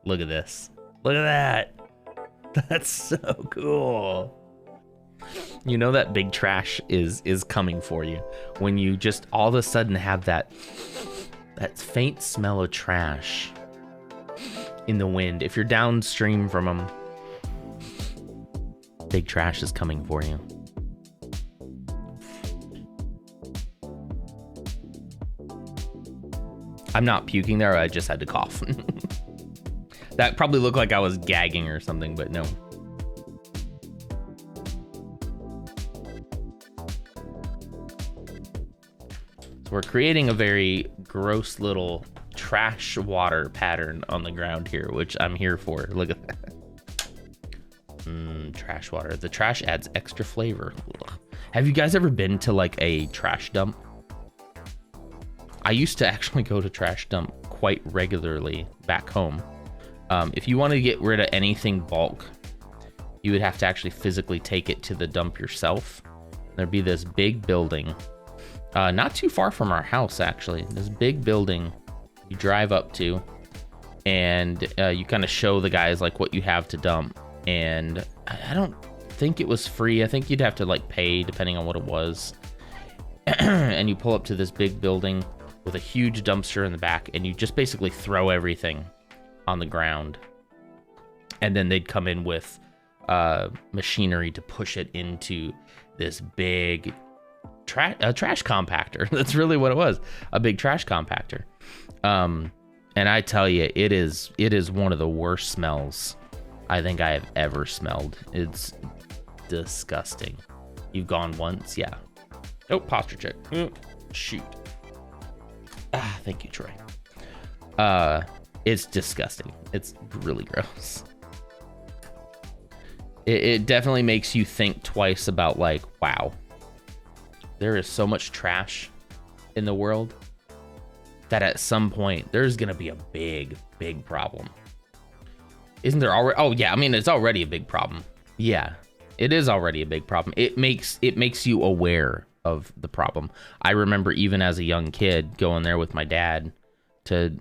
Look at this. Look at that. That's so cool. You know that big trash is coming for you when you just all of a sudden have that faint smell of trash in the wind. If you're downstream from them, big trash is coming for you. I'm not puking there, I just had to cough. That probably looked like I was gagging or something, but no. So we're creating a very gross little trash water pattern on the ground here, which I'm here for. Look at that. Trash water. The trash adds extra flavor. Ugh. Have you guys ever been to like a trash dump? I used to actually go to trash dump quite regularly back home. If you want to get rid of anything bulk, you would have to actually physically take it to the dump yourself. There'd be this big building, not too far from our house, actually. This big building you drive up to, and you kind of show the guys like what you have to dump. And I don't think it was free. I think you'd have to like pay depending on what it was. And you pull up to this big building with a huge dumpster in the back, and you just basically throw everything on the ground, and then they'd come in with machinery to push it into this big trash compactor. That's really what it was, a big trash compactor. And I tell you, it is one of the worst smells I think I have ever smelled. It's disgusting. You've gone once? Yeah. Oh, posture check. Shoot. Thank you, Troy. It's disgusting. It's really gross. It definitely makes you think twice about like, wow, there is so much trash in the world that at some point there's gonna be a big problem. Isn't there already? Oh yeah, I mean it's already a big problem. Yeah, it is already a big problem. It makes you aware of the problem. I remember even as a young kid going there with my dad.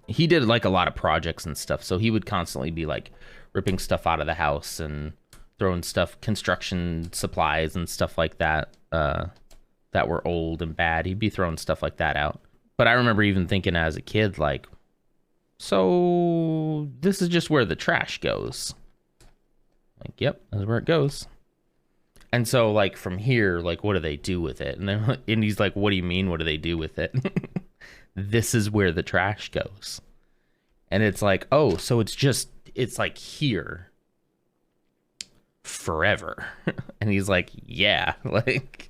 He did like a lot of projects and stuff, so he would constantly be like ripping stuff out of the house and throwing stuff, construction supplies and stuff like that that were old and bad. He'd be throwing stuff like that out. But I remember even thinking as a kid, like, so this is just where the trash goes. Like, yep, that's where it goes. And so like from here, like, what do they do with it? And he's like, what do you mean, what do they do with it? This is where the trash goes. And it's like, oh, so it's like here forever. And he's like, yeah, like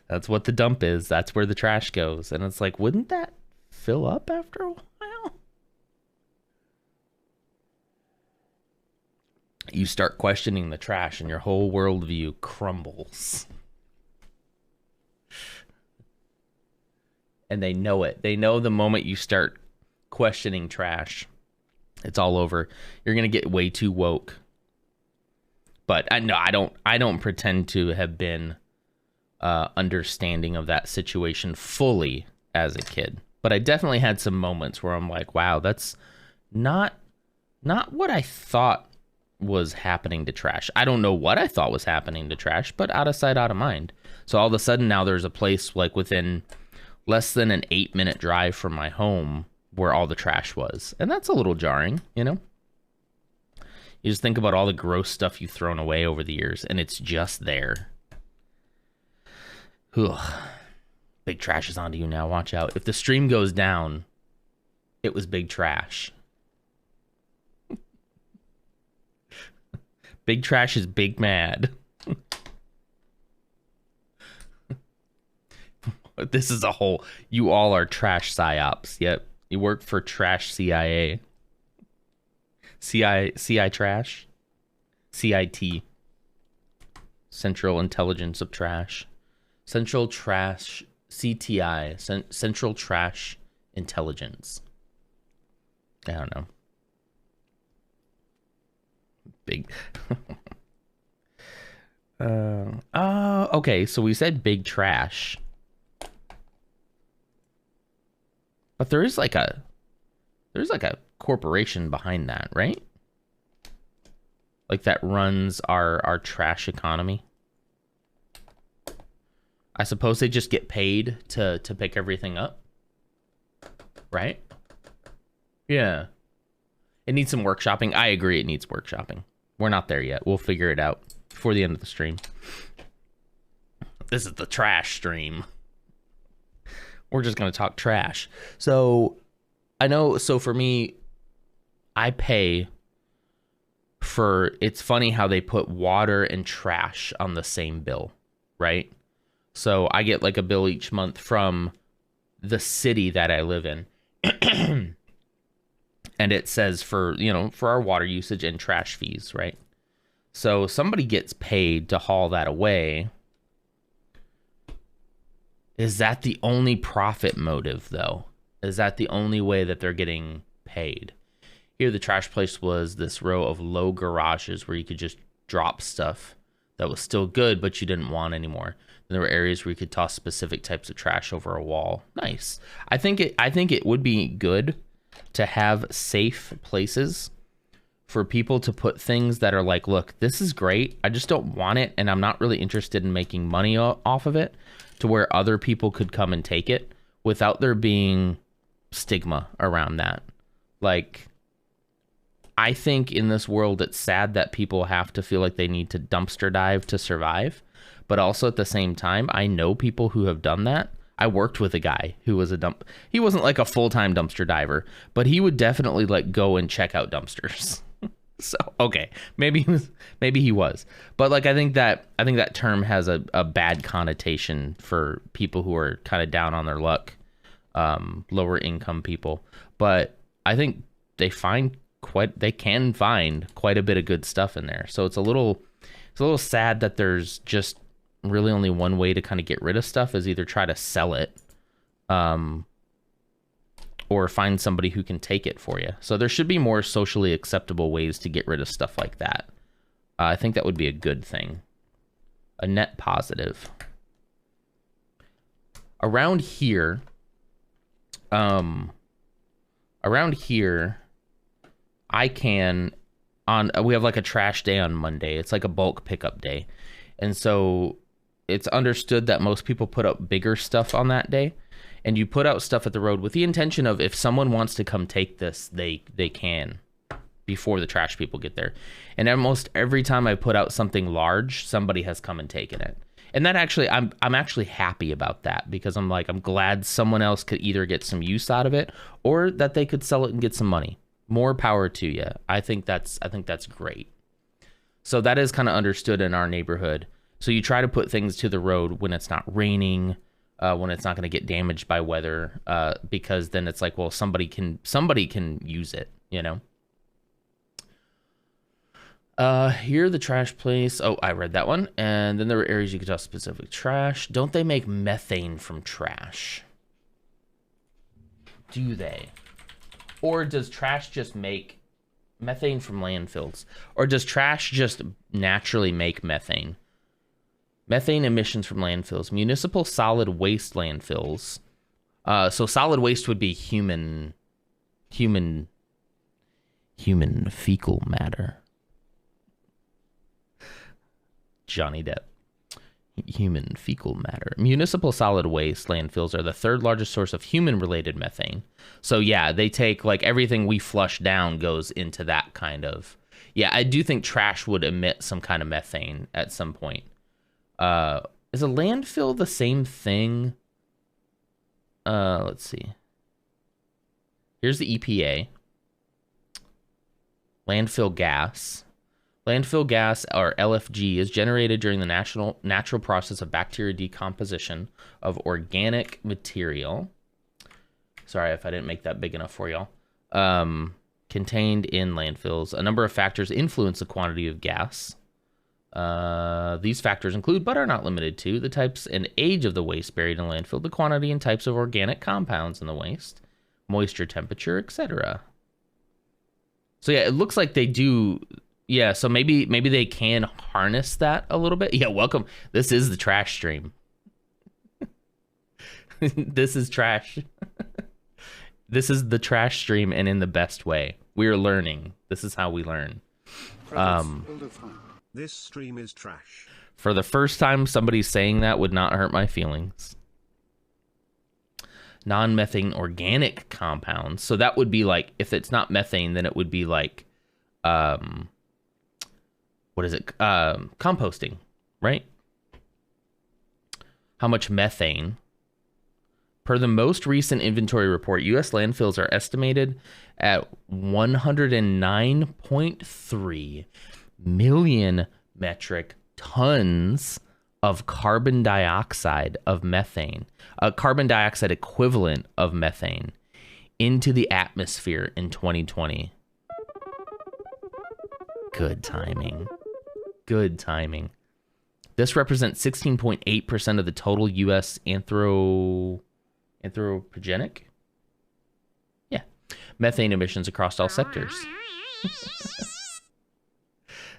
that's what the dump is. That's where the trash goes. And it's like, wouldn't that fill up after a while? You start questioning the trash and your whole worldview crumbles. And they know it. They know the moment you start questioning trash, it's all over. You're gonna get way too woke. But I don't pretend to have been understanding of that situation fully as a kid. But I definitely had some moments where I'm like, wow, that's not what I thought was happening to trash. I don't know what I thought was happening to trash, but out of sight, out of mind. So all of a sudden now there's a place like within less than an 8-minute drive from my home where all the trash was. And that's a little jarring, you know? You just think about all the gross stuff you've thrown away over the years, and it's just there. Ugh. Big trash is onto you now. Watch out. If the stream goes down, it was big trash. Big trash is big mad. This is a whole... You all are trash psyops. Yep. You work for trash CIA. CI trash? CIT. Central Intelligence of Trash. Central Trash... CTI. Central Trash Intelligence. I don't know. Big... okay, so we said big trash. But there's like a corporation behind that, right? Like that runs our trash economy. I suppose they just get paid to pick everything up, right? Yeah. It needs some workshopping. I agree, it needs workshopping. We're not there yet. We'll figure it out before the end of the stream. This is the trash stream. We're just going to talk trash. So, I know, so for me, I pay for, it's funny how they put water and trash on the same bill, right? So, I get like a bill each month from the city that I live in. And it says for, you know, for our water usage and trash fees, right? So somebody gets paid to haul that away. Is that the only profit motive, though? Is that the only way that they're getting paid? Here, the trash place was this row of low garages where you could just drop stuff that was still good, but you didn't want anymore. And there were areas where you could toss specific types of trash over a wall. Nice. I think it would be good to have safe places for people to put things that are like, look, this is great, I just don't want it, and I'm not really interested in making money off of it, to where other people could come and take it without there being stigma around that. Like, I think in this world, it's sad that people have to feel like they need to dumpster dive to survive, but also at the same time, I know people who have done that. I worked with a guy who was he wasn't like a full-time dumpster diver, but he would definitely like go and check out dumpsters. So, okay, maybe he was, but like, I think that term has a bad connotation for people who are kind of down on their luck, lower income people. But I think they can find quite a bit of good stuff in there. So it's a little sad that there's just really only one way to kind of get rid of stuff, is either try to sell it, or find somebody who can take it for you. So there should be more socially acceptable ways to get rid of stuff like that. I think that would be a good thing, a net positive. Around here, we have like a trash day on Monday. It's like a bulk pickup day. And so it's understood that most people put up bigger stuff on that day, and you put out stuff at the road with the intention of, if someone wants to come take this, they can, before the trash people get there. And almost every time I put out something large, somebody has come and taken it. And that actually, I'm actually happy about that, because I'm glad someone else could either get some use out of it, or that they could sell it and get some money. More power to you. I think that's great. So that is kind of understood in our neighborhood. So you try to put things to the road when it's not raining, when it's not going to get damaged by weather, because then it's like, well, somebody can use it, you know? Here, the trash place. Oh, I read that one. And then there were areas you could toss specific trash. Don't they make methane from trash? Do they? Or does trash just make methane from landfills? Or does trash just naturally make methane? Methane emissions from landfills. Municipal solid waste landfills. So solid waste would be human fecal matter. Johnny Depp. Human fecal matter. Municipal solid waste landfills are the third largest source of human-related methane. So yeah, they take, like, everything we flush down goes into that kind of... Yeah, I do think trash would emit some kind of methane at some point. Is a landfill the same thing? Let's see. Here's the EPA. Landfill gas. Landfill gas, or LFG, is generated during the natural process of bacteria decomposition of organic material. Sorry if I didn't make that big enough for y'all. Contained in landfills. A number of factors influence the quantity of gas. These factors include, but are not limited to, the types and age of the waste buried in landfill, the quantity and types of organic compounds in the waste, moisture, temperature, etc. So yeah, it looks like they do... Yeah, so maybe they can harness that a little bit. Yeah, welcome. This is the trash stream. This is trash. This is the trash stream, and in the best way. We're learning. This is how we learn. This stream is trash. For the first time, somebody saying that would not hurt my feelings. Non-methane organic compounds. So that would be like, if it's not methane, then it would be like, what is it? Composting, right? How much methane? Per the most recent inventory report, U.S. landfills are estimated at 109.3 million metric tons of carbon dioxide of methane, a carbon dioxide equivalent of methane, into the atmosphere in 2020. Good timing. Good timing. This represents 16.8% of the total U.S. anthropogenic? Yeah. Methane emissions across all sectors.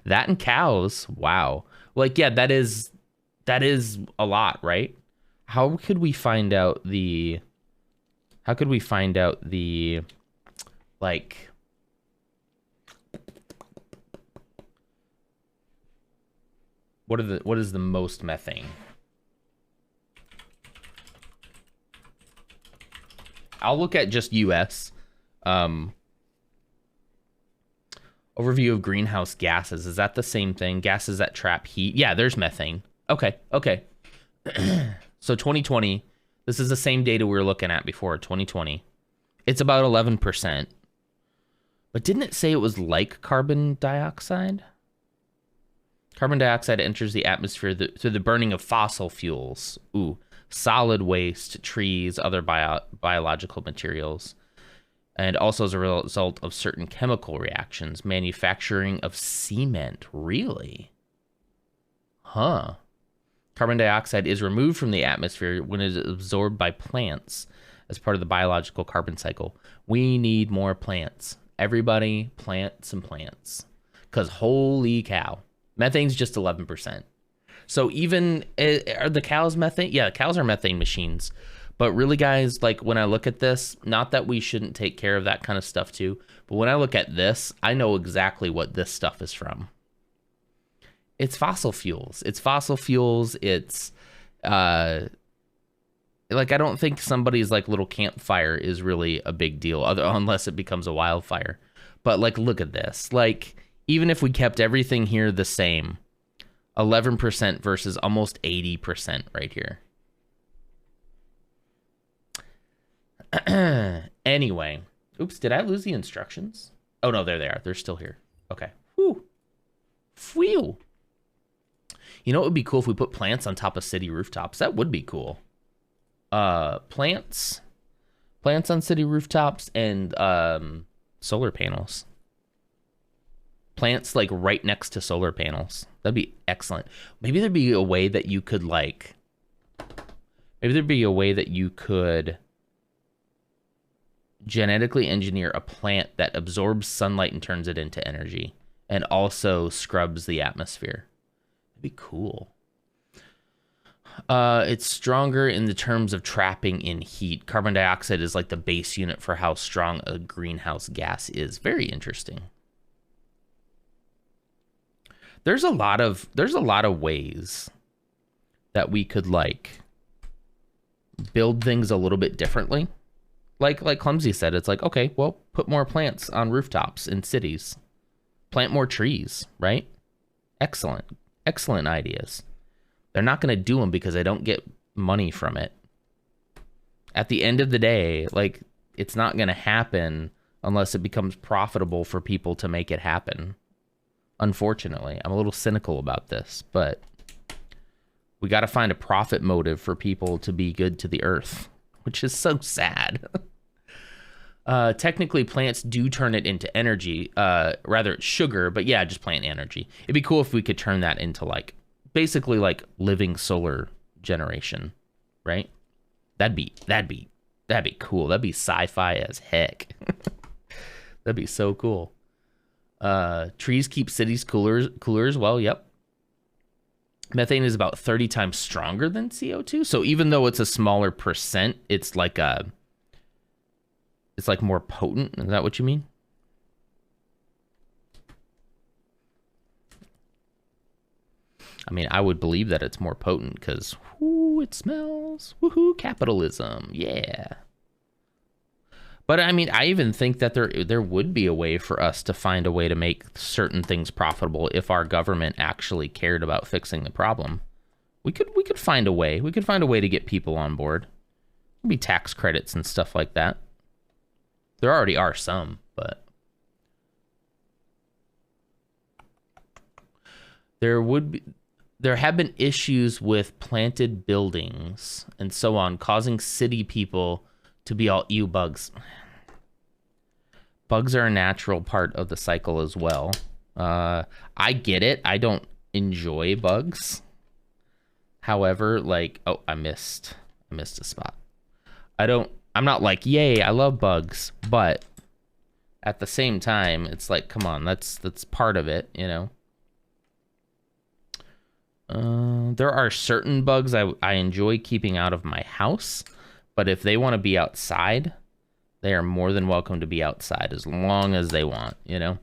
That and cows. Wow. Like, yeah, that is a lot, right? How could we find out the like, what is the most methane? I'll look at just US. Overview of greenhouse gases. Is that the same thing? Gases that trap heat. Yeah, there's methane. Okay. So 2020, this is the same data we were looking at before, 2020. It's about 11%. But didn't it say it was like carbon dioxide? Carbon dioxide enters the atmosphere through the burning of fossil fuels. Ooh, solid waste, trees, other biological materials. And also as a result of certain chemical reactions, manufacturing of cement. Really? Huh. Carbon dioxide is removed from the atmosphere when it is absorbed by plants as part of the biological carbon cycle. We need more plants. Everybody plant some plants. Because holy cow. Methane's just 11%. So even, are the cows methane? Yeah, cows are methane machines. But really, guys, like when I look at this, not that we shouldn't take care of that kind of stuff too, but when I look at this, I know exactly what this stuff is from. It's fossil fuels. It's like, I don't think somebody's like little campfire is really a big deal, unless it becomes a wildfire. But like, look at this. Like, even if we kept everything here the same, 11% versus almost 80% right here. Anyway, oops, did I lose the instructions? Oh no, there they are. They're still here. Okay. Whew. Phew. You know, it would be cool if we put plants on top of city rooftops. That would be cool. Plants on city rooftops and solar panels. Plants like right next to solar panels. That'd be excellent. Maybe there'd be a way that you could genetically engineer a plant that absorbs sunlight and turns it into energy and also scrubs the atmosphere. That'd be cool. It's stronger in the terms of trapping in heat. Carbon dioxide is like the base unit for how strong a greenhouse gas is. Very interesting. There's a lot of ways that we could like build things a little bit differently. Like Clumsy said, it's like, okay, well, put more plants on rooftops in cities. Plant more trees, right? Excellent ideas. They're not going to do them because they don't get money from it. At the end of the day, like, it's not going to happen unless it becomes profitable for people to make it happen. Unfortunately, I'm a little cynical about this, but we got to find a profit motive for people to be good to the earth, which is so sad. Technically, plants do turn it into energy, rather sugar, but yeah, just plant energy. It'd be cool if we could turn that into like, basically like living solar generation, right? That'd be cool. That'd be sci-fi as heck. That'd be so cool. Trees keep cities cooler as well. Yep. Methane is about 30 times stronger than CO2. So even though it's a smaller percent, it's like It's like more potent. Is that what you mean? I mean, I would believe that it's more potent because, whoo, it smells. Woohoo, capitalism. Yeah. But I mean, I even think that there would be a way for us to find a way to make certain things profitable if our government actually cared about fixing the problem. We could find a way. We could find a way to get people on board. Maybe tax credits and stuff like that. There already are some, but there have been issues with planted buildings and so on, causing city people to be all, ew, bugs. Bugs are a natural part of the cycle as well. I get it. I don't enjoy bugs. However, like, oh, I missed a spot. I'm not like, yay, I love bugs, but at the same time, it's like, come on, that's part of it, you know? There are certain bugs I enjoy keeping out of my house, but if they want to be outside, they are more than welcome to be outside as long as they want, you know?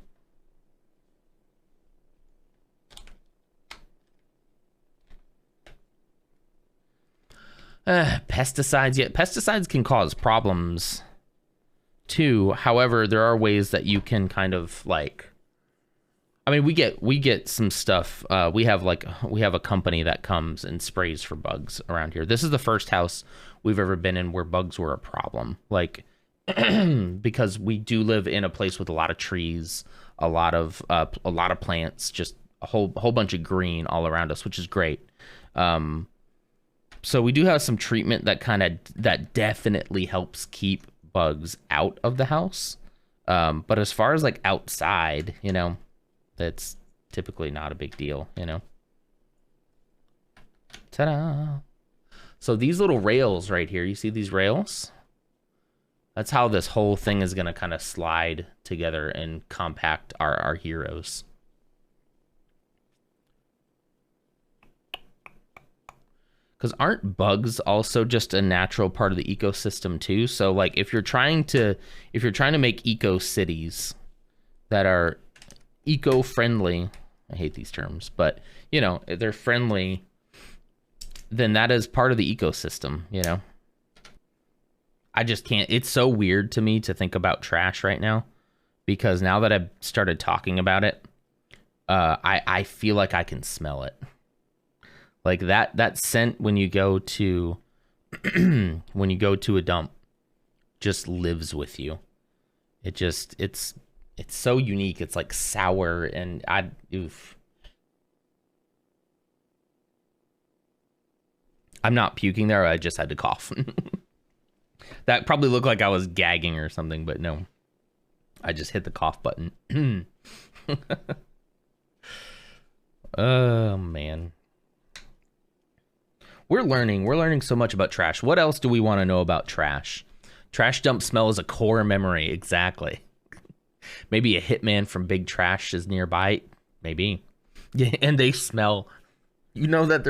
Pesticides, yeah, pesticides can cause problems too. However, there are ways that you can kind of like, I mean, we get some stuff. We have a company that comes and sprays for bugs around here. This is the first house we've ever been in where bugs were a problem. Like, because we do live in a place with a lot of trees, a lot of plants, just a whole bunch of green all around us, which is great. So we do have some treatment that definitely helps keep bugs out of the house. But as far as like outside, you know, that's typically not a big deal, you know. Ta-da! So these little rails right here, you see these rails? That's how this whole thing is going to kind of slide together and compact our heroes. Because aren't bugs also just a natural part of the ecosystem too? So like if you're trying to make eco cities that are eco-friendly, I hate these terms, but you know, if they're friendly, then that is part of the ecosystem, you know? I just can't, it's so weird to me to think about trash right now, because now that I've started talking about it, I feel like I can smell it. Like that scent when you go to a dump just lives with you. It's so unique. It's like sour and oof. I'm not puking there. I just had to cough. That probably looked like I was gagging or something, but no. I just hit the cough button. Oh man. We're learning so much about trash. What else do we want to know about trash? Trash dump smell is a core memory. Exactly. Maybe a hitman from Big Trash is nearby. Maybe. Yeah, and they smell. You know that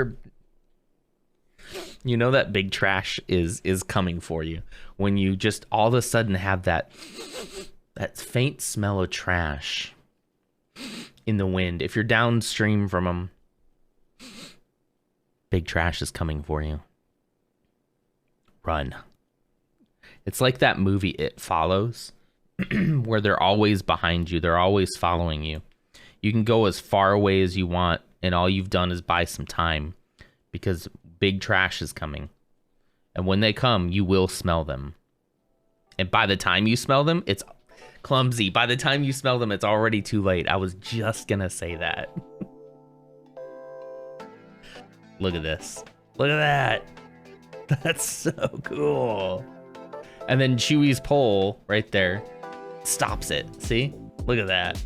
Big Trash is coming for you when you just all of a sudden have that faint smell of trash in the wind. If you're downstream from them, Big Trash is coming for you. Run. It's like that movie It Follows, where they're always behind you. They're always following you. You can go as far away as you want, and all you've done is buy some time, because Big Trash is coming. And when they come, you will smell them. And by the time you smell them, it's clumsy. By the time you smell them, it's already too late. I was just gonna say that. Look at this. Look at that. That's so cool. And then Chewie's pole right there stops it. See? Look at that.